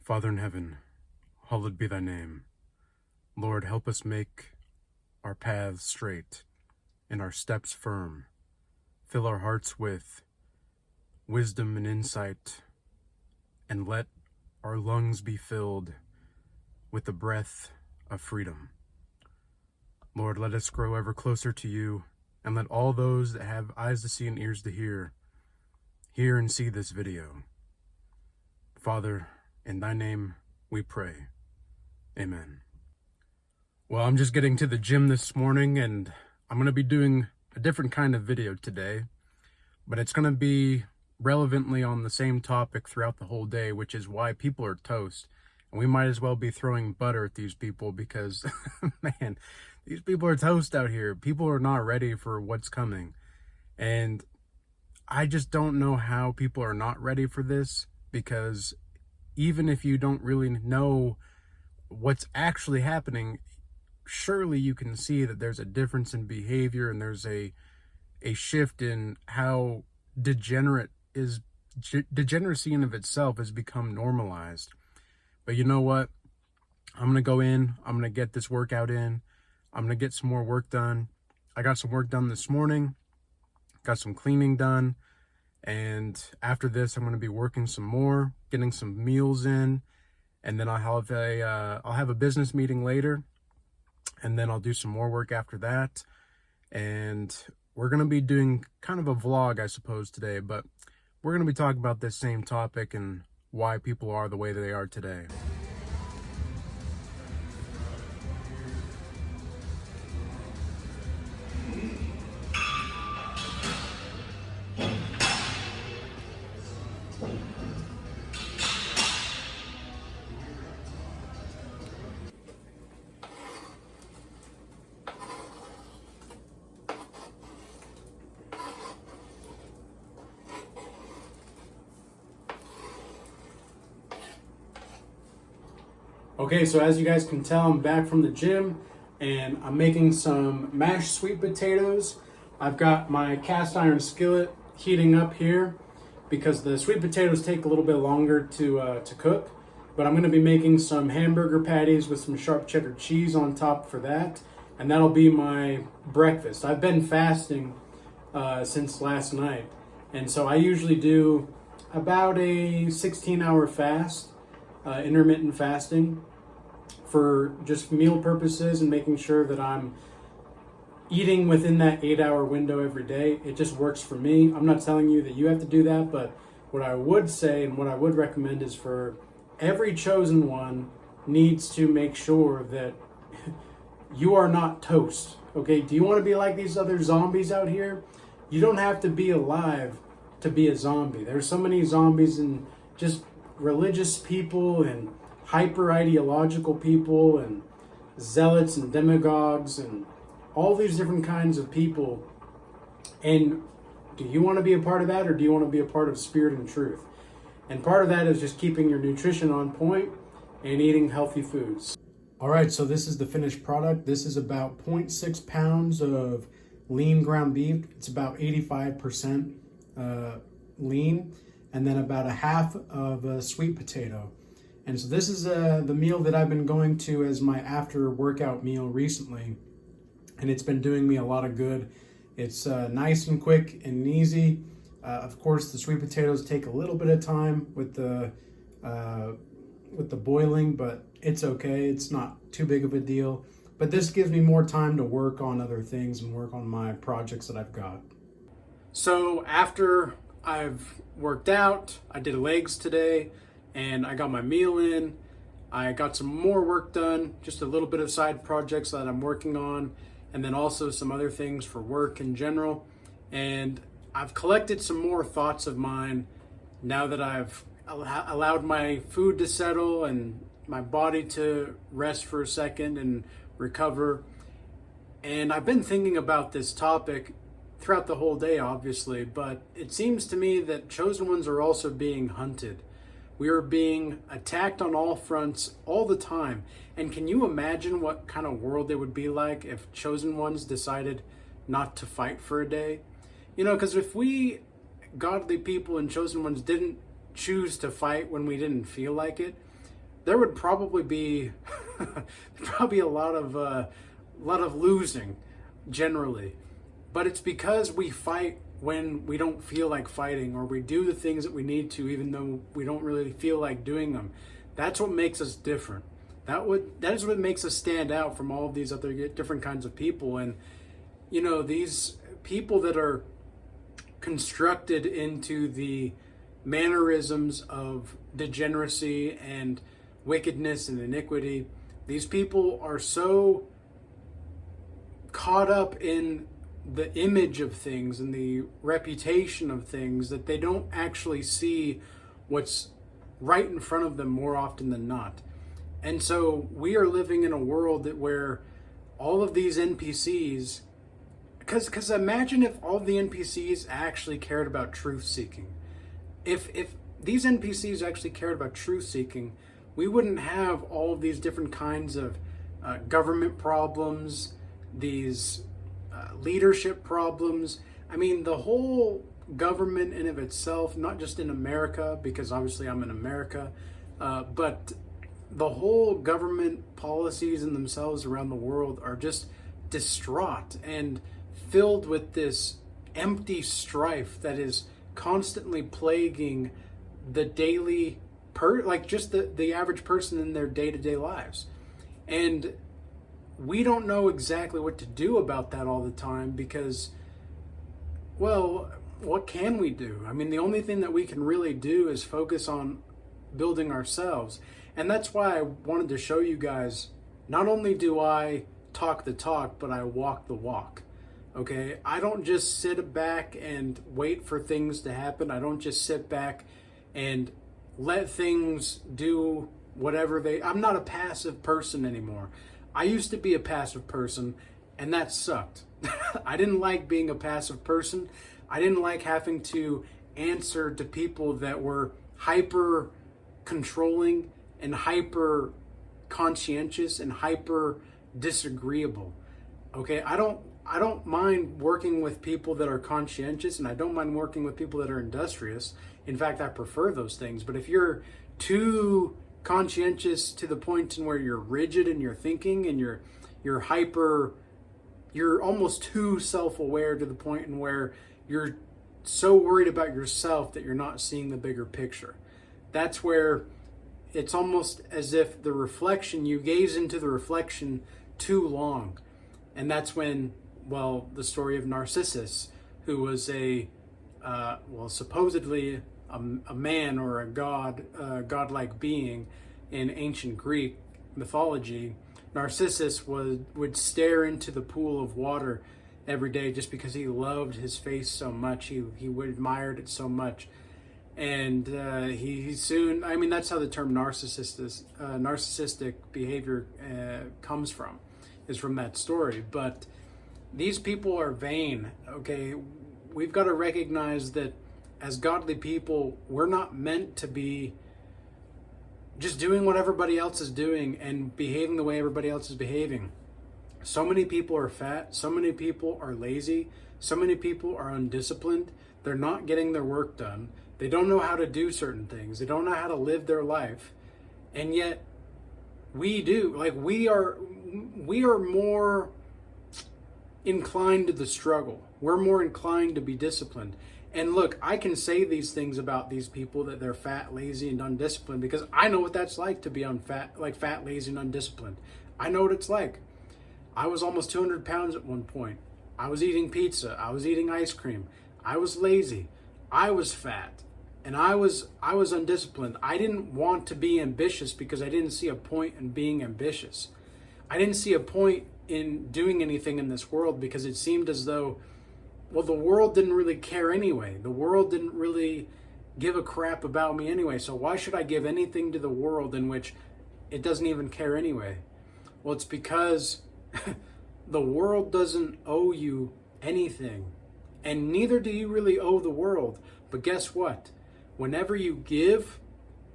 Father in heaven, hallowed be thy name. Lord, help us make our paths straight and our steps firm. Fill our hearts with wisdom and insight, and let our lungs be filled with the breath of freedom. Lord, let us grow ever closer to you, and let all those that have eyes to see and ears to hear and see this video. Father, in thy name we pray. Amen. Well, I'm just getting to the gym this morning, and I'm going to be doing a different kind of video today, but it's going to be relevantly on the same topic throughout the whole day, which is why people are toast. And we might as well be throwing butter at these people because, man, these people are toast out here. People are not ready for what's coming. And I just don't know how people are not ready for this, because even if you don't really know what's actually happening, surely you can see that there's a difference in behavior, and there's a shift in how degeneracy in of itself has become normalized. But you know what? I'm going to go in. I'm going to get this workout in. I'm going to get some more work done. I got some work done this morning. Got some cleaning done. And after this, I'm going to be working some more, getting some meals in. And then I'll have a business meeting later. And then I'll do some more work after that. And we're going to be doing kind of a vlog, I suppose, today. But we're going to be talking about this same topic and why people are the way they are today. Okay, so as you guys can tell, I'm back from the gym and I'm making some mashed sweet potatoes. I've got my cast iron skillet heating up here because the sweet potatoes take a little bit longer to cook. But I'm going to be making some hamburger patties with some sharp cheddar cheese on top for that. And that'll be my breakfast. I've been fasting since last night. And so I usually do about a 16-hour fast, intermittent fasting, for just meal purposes and making sure that I'm eating within that 8-hour window every day. It just works for me. I'm not telling you that you have to do that, but what I would say and what I would recommend is for every chosen one needs to make sure that you are not toast. Okay, do you want to be like these other zombies out here? You don't have to be alive to be a zombie. There's so many zombies and just religious people and hyper ideological people and zealots and demagogues and all these different kinds of people. And do you want to be a part of that, or do you want to be a part of spirit and truth? And part of that is just keeping your nutrition on point and eating healthy foods. All right, so this is the finished product. This is about 0.6 pounds of lean ground beef. It's about 85% lean, and then about a half of a sweet potato. And so this is the meal that I've been going to as my after workout meal recently, and it's been doing me a lot of good. It's nice and quick and easy. Of course, the sweet potatoes take a little bit of time with the boiling, but it's okay. It's not too big of a deal. But this gives me more time to work on other things and work on my projects that I've got. So after I've worked out, I did legs today, and I got my meal in. I got some more work done, just a little bit of side projects that I'm working on, and then also some other things for work in general. And I've collected some more thoughts of mine now that I've allowed my food to settle and my body to rest for a second and recover. And I've been thinking about this topic throughout the whole day, obviously, but it seems to me that chosen ones are also being hunted. We are being attacked on all fronts all the time. And can you imagine what kind of world it would be like if chosen ones decided not to fight for a day? You know, because if we godly people and chosen ones didn't choose to fight when we didn't feel like it, there would probably be probably a lot of losing generally. But it's because we fight when we don't feel like fighting, or we do the things that we need to even though we don't really feel like doing them. That's what makes us different. That is what makes us stand out from all of these other different kinds of people. And these people that are constructed into the mannerisms of degeneracy and wickedness and iniquity, these people are so caught up in the image of things and the reputation of things that they don't actually see what's right in front of them more often than not. And so we are living in a world where all of these NPCs, because imagine if all of the NPCs actually cared about truth seeking. If these NPCs actually cared about truth seeking, we wouldn't have all of these different kinds of government problems, these leadership problems. I mean, the whole government in of itself, not just in America, because obviously I'm in America, but the whole government policies in themselves around the world are just distraught and filled with this empty strife that is constantly plaguing the daily just the average person in their day-to-day lives. And we don't know exactly what to do about that all the time because, well, what can we do? I mean, the only thing that we can really do is focus on building ourselves. And that's why I wanted to show you guys, not only do I talk the talk, but I walk the walk. Okay? I don't just sit back and wait for things to happen. I don't just sit back and let things do whatever I'm not a passive person anymore. I used to be a passive person, and that sucked. I didn't like being a passive person. I didn't like having to answer to people that were hyper controlling and hyper conscientious and hyper disagreeable. Okay, I don't mind working with people that are conscientious, and I don't mind working with people that are industrious. In fact, I prefer those things. But if you're too conscientious to the point in where you're rigid in your thinking and you're almost too self-aware to the point in where you're so worried about yourself that you're not seeing the bigger picture. That's where it's almost as if you gaze into the reflection too long. And that's when, the story of Narcissus, who was supposedly a man or a godlike being in ancient Greek mythology. Narcissus would stare into the pool of water every day just because he loved his face so much. He admired it so much. And he soon, I mean, that's how the term narcissistic behavior comes from, is from that story. But these people are vain, okay? We've got to recognize that as godly people, we're not meant to be just doing what everybody else is doing and behaving the way everybody else is behaving. So many people are fat, so many people are lazy, so many people are undisciplined. They're not getting their work done. They don't know how to do certain things. They don't know how to live their life. And yet we do. Like, we are more inclined to the struggle. We're more inclined to be disciplined. And look, I can say these things about these people, that they're fat, lazy, and undisciplined, because I know what that's like to be fat, lazy, and undisciplined. I know what it's like. I was almost 200 pounds at one point. I was eating pizza. I was eating ice cream. I was lazy. I was fat. And I was undisciplined. I didn't want to be ambitious because I didn't see a point in being ambitious. I didn't see a point in doing anything in this world because it seemed as though, the world didn't really care anyway. The world didn't really give a crap about me anyway. So why should I give anything to the world in which it doesn't even care anyway? Well, it's because the world doesn't owe you anything. And neither do you really owe the world. But guess what? Whenever you give,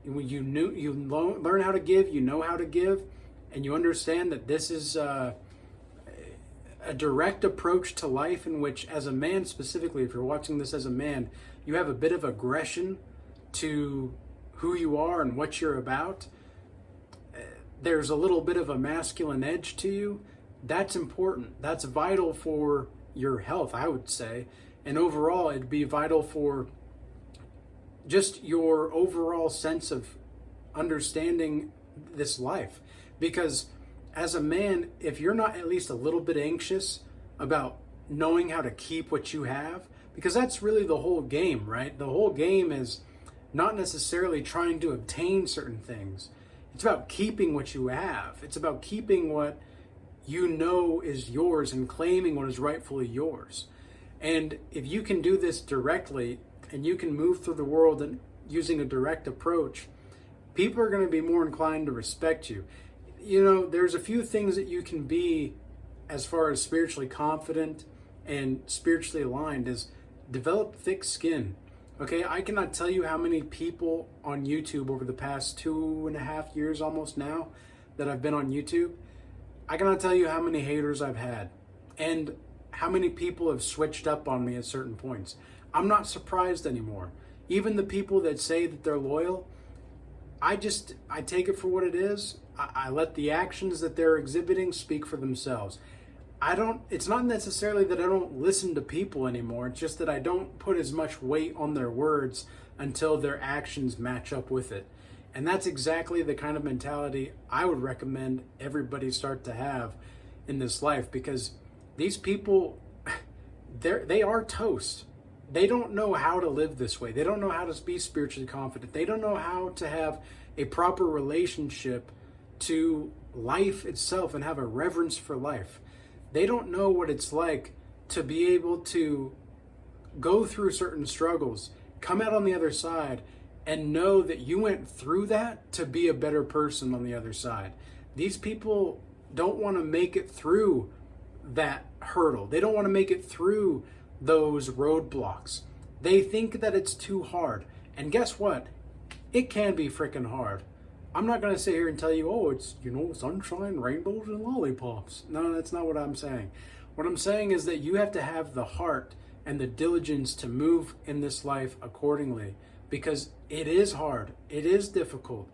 you learn how to give, you know how to give, and you understand that this is a direct approach to life in which, as a man specifically, if you're watching this as a man, you have a bit of aggression to who you are and what you're about. there's a little bit of a masculine edge to you, that's important. That's vital for your health, I would say. And overall, it'd be vital for just your overall sense of understanding this life. Because as a man, if you're not at least a little bit anxious about knowing how to keep what you have, because that's really the whole game, right? The whole game is not necessarily trying to obtain certain things. It's about keeping what you have. It's about keeping what you know is yours and claiming what is rightfully yours. And if you can do this directly and you can move through the world and using a direct approach, people are going to be more inclined to respect you. You know, there's a few things that you can be as far as spiritually confident and spiritually aligned is develop thick skin. Okay, I cannot tell you how many people on YouTube over the past 2.5 years almost now that I've been on YouTube. I cannot tell you how many haters I've had and how many people have switched up on me at certain points. I'm not surprised anymore. Even the people that say that they're loyal, I take it for what it is. I let the actions that they're exhibiting speak for themselves. It's not necessarily that I don't listen to people anymore. It's just that I don't put as much weight on their words until their actions match up with it. And that's exactly the kind of mentality I would recommend everybody start to have in this life, because these people, they are toast. They don't know how to live this way. They don't know how to be spiritually confident. They don't know how to have a proper relationship to life itself and have a reverence for life. They don't know what it's like to be able to go through certain struggles, come out on the other side, and know that you went through that to be a better person on the other side. These people don't want to make it through that hurdle. They don't want to make it through those roadblocks. They think that it's too hard. And guess what? It can be freaking hard. I'm not going to sit here and tell you, oh, it's, sunshine, rainbows, and lollipops. No, that's not what I'm saying. What I'm saying is that you have to have the heart and the diligence to move in this life accordingly, because it is hard. It is difficult.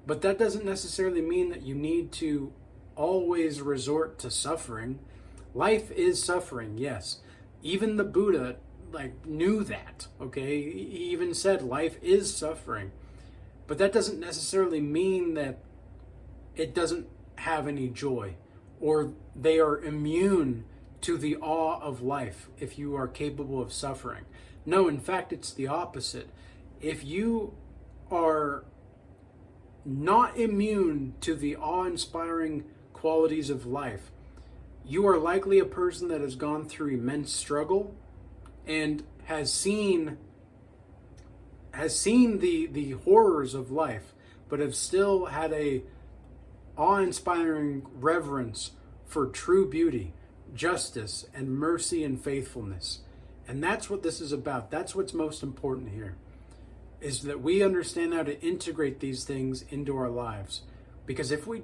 But that doesn't necessarily mean that you need to always resort to suffering. Life is suffering, yes. Even the Buddha knew that, okay? He even said life is suffering. But that doesn't necessarily mean that it doesn't have any joy or they are immune to the awe of life if you are capable of suffering. No, in fact, it's the opposite. If you are not immune to the awe-inspiring qualities of life, you are likely a person that has gone through immense struggle and has seen the horrors of life, but have still had a awe-inspiring reverence for true beauty, justice, and mercy and faithfulness. And that's what this is about. That's what's most important here, is that we understand how to integrate these things into our lives. Because if we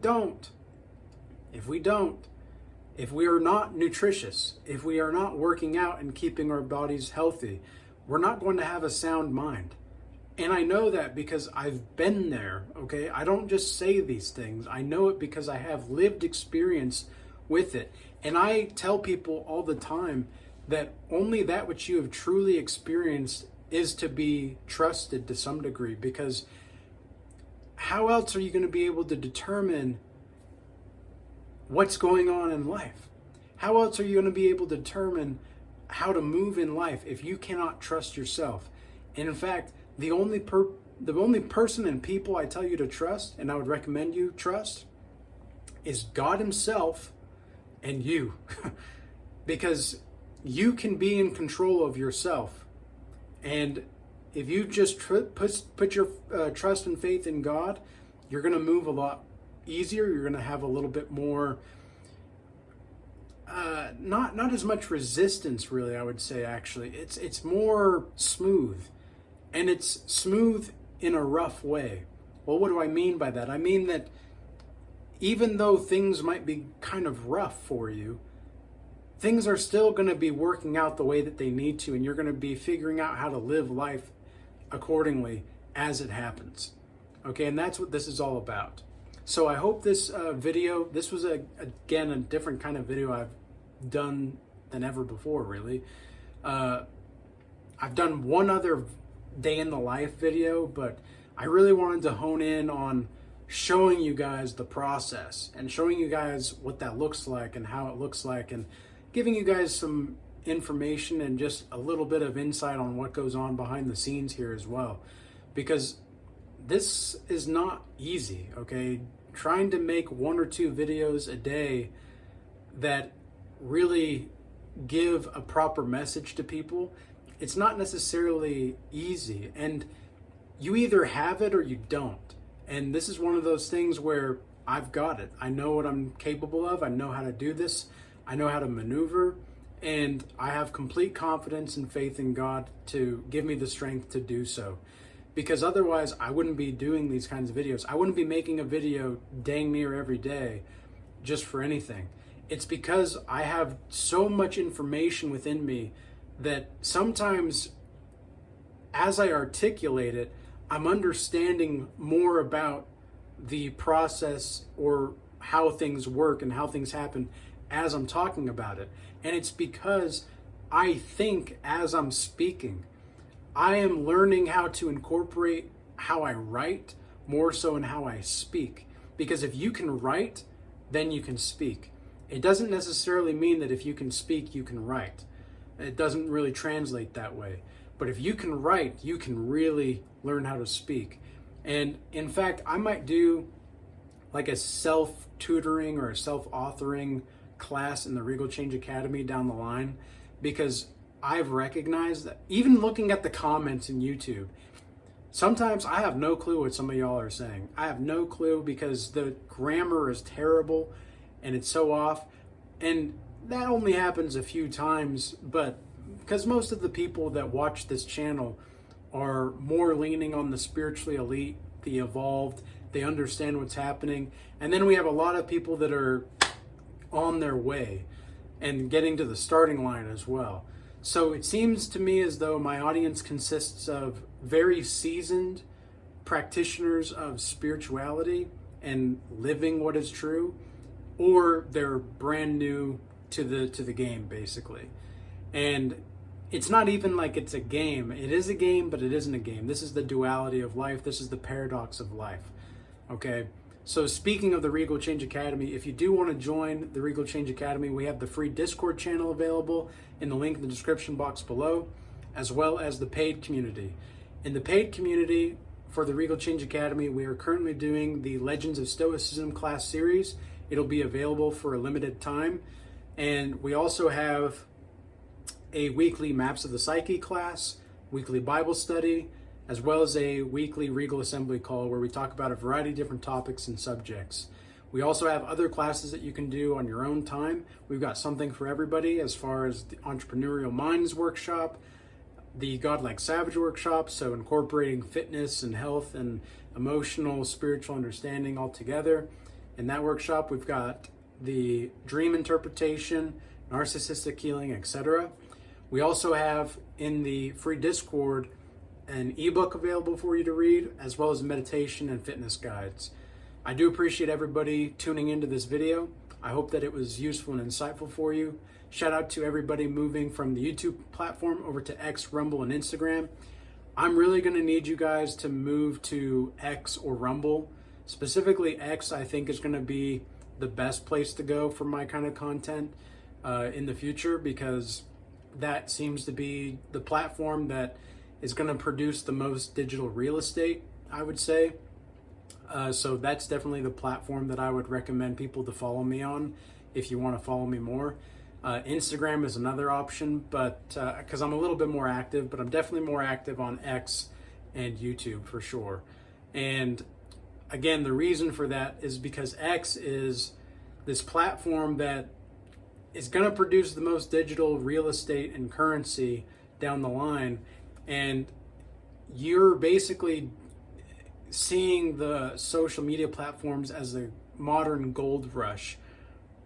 are not nutritious, if we are not working out and keeping our bodies healthy, we're not going to have a sound mind. And I know that because I've been there, okay? I don't just say these things. I know it because I have lived experience with it. And I tell people all the time that only that which you have truly experienced is to be trusted to some degree, because how else are you going to be able to determine what's going on in life? How else are you going to be able to determine how to move in life if you cannot trust yourself? And in fact, the only person and people I tell you to trust, and I would recommend you trust, is God Himself and you. Because you can be in control of yourself. And if you just put your trust and faith in God, you're going to move a lot easier. You're going to have a little bit more, not as much resistance, really, I would say, actually. It's more smooth. And it's smooth in a rough way. Well, what do I mean by that? I mean that even though things might be kind of rough for you, things are still going to be working out the way that they need to, and you're going to be figuring out how to live life accordingly as it happens. Okay, and that's what this is all about. So I hope this this was again a different kind of video I've done than ever before, really. I've done one other day in the life video, but I really wanted to hone in on showing you guys the process and showing you guys what that looks like and how it looks like, and giving you guys some information and just a little bit of insight on what goes on behind the scenes here as well. Because this is not easy, okay? Trying to make 1 or 2 videos a day that really give a proper message to people, it's not necessarily easy. And you either have it or you don't. And this is one of those things where I've got it. I know what I'm capable of. I know how to do this. I know how to maneuver. And I have complete confidence and faith in God to give me the strength to do so. Because otherwise, I wouldn't be doing these kinds of videos. I wouldn't be making a video dang near every day just for anything. It's because I have so much information within me that sometimes as I articulate it, I'm understanding more about the process or how things work and how things happen as I'm talking about it. And it's because I think as I'm speaking. I am learning how to incorporate how I write more so in how I speak. Because if you can write, then you can speak. It doesn't necessarily mean that if you can speak, you can write. It doesn't really translate that way. But if you can write, you can really learn how to speak. And in fact, I might do like a self-tutoring or a self-authoring class in the Regal Change Academy down the line, because I've recognized that even looking at the comments in YouTube, sometimes I have no clue what some of y'all are saying. I have no clue because the grammar is terrible and it's so off. And that only happens a few times, but because most of the people that watch this channel are more leaning on the spiritually elite, the evolved, they understand what's happening. And then we have a lot of people that are on their way and getting to the starting line as well. So it seems to me as though my audience consists of very seasoned practitioners of spirituality and living what is true, or they're brand new to the game, basically. And it's not even like it's a game. It is a game, but it isn't a game. This is the duality of life. This is the paradox of life. Okay? So speaking of the Regal Change Academy, if you do want to join the Regal Change Academy, we have the free Discord channel available in the link in the description box below, as well as the paid community. In the paid community for the Regal Change Academy, we are currently doing the Legends of Stoicism class series. It'll be available for a limited time. And we also have a weekly Maps of the Psyche class, weekly Bible study, as well as a weekly Regal Assembly call where we talk about a variety of different topics and subjects. We also have other classes that you can do on your own time. We've got something for everybody as far as the Entrepreneurial Minds workshop, the Godlike Savage workshop, so incorporating fitness and health and emotional, spiritual understanding all together. In that workshop, we've got the dream interpretation, narcissistic healing, etc. We also have in the free Discord an ebook available for you to read, as well as meditation and fitness guides. I do appreciate everybody tuning into this video. I hope that it was useful and insightful for you. Shout out to everybody moving from the YouTube platform over to X, Rumble, and Instagram. I'm really going to need you guys to move to X or Rumble. Specifically X, I think, is going to be the best place to go for my kind of content in the future, because that seems to be the platform that is going to produce the most digital real estate, I would say. So that's definitely the platform that I would recommend people to follow me on if you want to follow me more. Instagram is another option, but because I'm a little bit more active, but I'm definitely more active on X and YouTube for sure. And again, the reason for that is because X is this platform that is going to produce the most digital real estate and currency down the line. And you're basically seeing the social media platforms as a modern gold rush,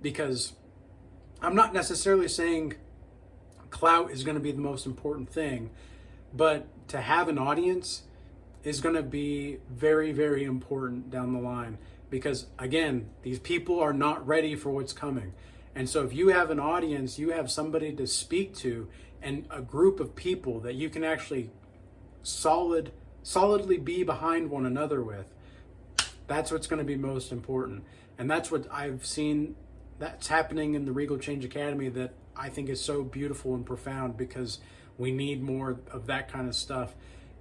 because I'm not necessarily saying clout is going to be the most important thing, but to have an audience is going to be very, very important down the line, because again, these people are not ready for what's coming. And so if you have an audience, you have somebody to speak to and a group of people that you can actually solidly be behind one another with, that's what's going to be most important. And that's what I've seen that's happening in the Regal Change Academy, that I think is so beautiful and profound, because we need more of that kind of stuff.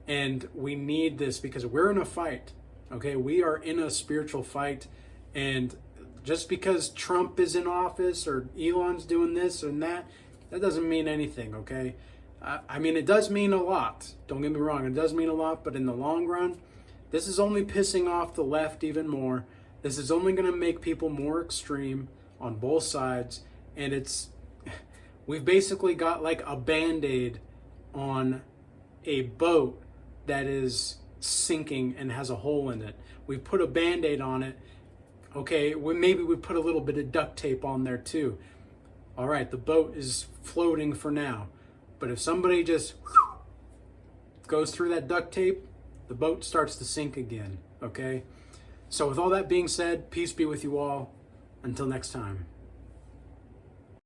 And we need this because we're in a fight. Okay, we are in a spiritual fight. And just because Trump is in office or Elon's doing this and that doesn't mean anything, okay? I mean, it does mean a lot. Don't get me wrong, it does mean a lot, but in the long run, this is only pissing off the left even more. This is only going to make people more extreme on both sides. And we've basically got like a Band-Aid on a boat that is sinking and has a hole in it. We put a Band-Aid on it. Okay, maybe we put a little bit of duct tape on there too. All right, the boat is floating for now. But if somebody just goes through that duct tape, the boat starts to sink again, okay? So with all that being said, peace be with you all. Until next time.